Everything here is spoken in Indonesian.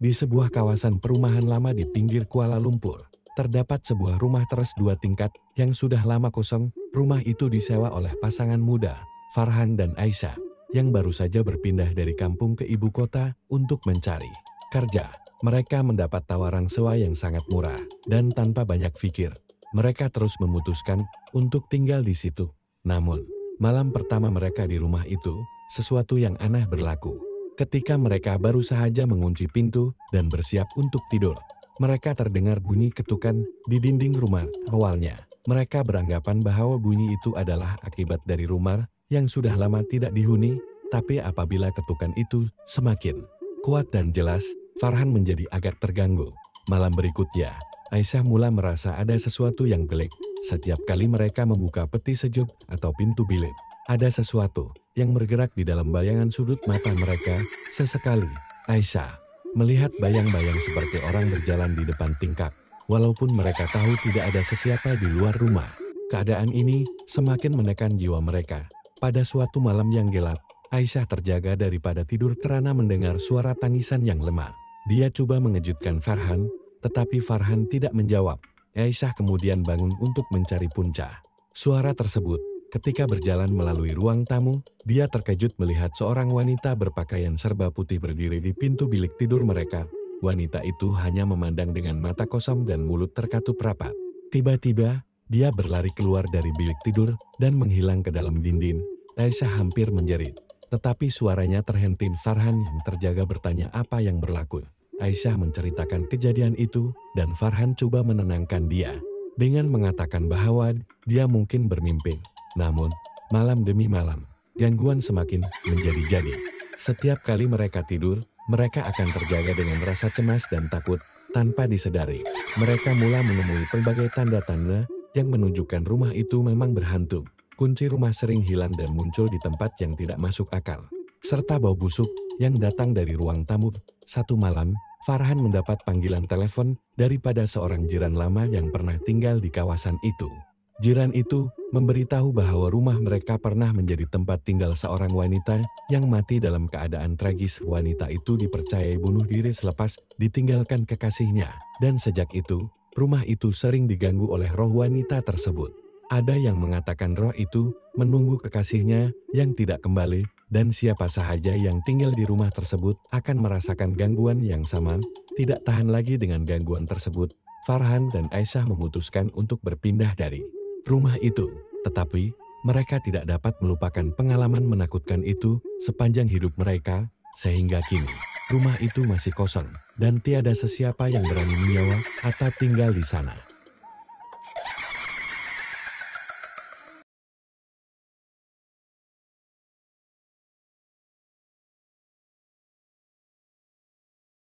Di sebuah kawasan perumahan lama di pinggir Kuala Lumpur, terdapat sebuah rumah teras 2 tingkat yang sudah lama kosong. Rumah itu disewa oleh pasangan muda, Farhan dan Aisyah, yang baru saja berpindah dari kampung ke ibu kota untuk mencari kerja. Mereka mendapat tawaran sewa yang sangat murah, dan tanpa banyak pikir, mereka terus memutuskan untuk tinggal di situ. Namun, malam pertama mereka di rumah itu, sesuatu yang aneh berlaku. Ketika mereka baru saja mengunci pintu dan bersiap untuk tidur, mereka terdengar bunyi ketukan di dinding rumah. Awalnya, mereka beranggapan bahwa bunyi itu adalah akibat dari rumah yang sudah lama tidak dihuni, tapi apabila ketukan itu semakin kuat dan jelas, Farhan menjadi agak terganggu. Malam berikutnya, Aisyah mulai merasa ada sesuatu yang pelik. Setiap kali mereka membuka peti sejuk atau pintu bilik, ada sesuatu yang bergerak di dalam bayangan sudut mata mereka. Sesekali, Aisyah melihat bayang-bayang seperti orang berjalan di depan tingkap. Walaupun mereka tahu tidak ada sesiapa di luar rumah, keadaan ini semakin menekan jiwa mereka. Pada suatu malam yang gelap, Aisyah terjaga daripada tidur karena mendengar suara tangisan yang lemah. Dia coba mengejutkan Farhan, tetapi Farhan tidak menjawab. Aisyah kemudian bangun untuk mencari punca suara tersebut. Ketika berjalan melalui ruang tamu, dia terkejut melihat seorang wanita berpakaian serba putih berdiri di pintu bilik tidur mereka. Wanita itu hanya memandang dengan mata kosong dan mulut terkatup rapat. Tiba-tiba, dia berlari keluar dari bilik tidur dan menghilang ke dalam dinding. Aisyah hampir menjerit, tetapi suaranya terhenti. Farhan yang terjaga bertanya apa yang berlaku. Aisyah menceritakan kejadian itu, dan Farhan coba menenangkan dia dengan mengatakan bahwa dia mungkin bermimpi. Namun, malam demi malam, gangguan semakin menjadi-jadi. Setiap kali mereka tidur, mereka akan terjaga dengan rasa cemas dan takut. Tanpa disadari, mereka mulai menemui berbagai tanda-tanda yang menunjukkan rumah itu memang berhantu. Kunci rumah sering hilang dan muncul di tempat yang tidak masuk akal, serta bau busuk yang datang dari ruang tamu. Satu malam, Farhan mendapat panggilan telepon daripada seorang jiran lama yang pernah tinggal di kawasan itu. Jiran itu memberitahu bahwa rumah mereka pernah menjadi tempat tinggal seorang wanita yang mati dalam keadaan tragis. Wanita itu dipercayai bunuh diri selepas ditinggalkan kekasihnya, dan sejak itu, rumah itu sering diganggu oleh roh wanita tersebut. Ada yang mengatakan roh itu menunggu kekasihnya yang tidak kembali, dan siapa sahaja yang tinggal di rumah tersebut akan merasakan gangguan yang sama. Tidak tahan lagi dengan gangguan tersebut, Farhan dan Aisyah memutuskan untuk berpindah dari rumah itu. Tetapi, mereka tidak dapat melupakan pengalaman menakutkan itu sepanjang hidup mereka, sehingga kini, rumah itu masih kosong, dan tiada sesiapa yang berani menyewa atau tinggal di sana.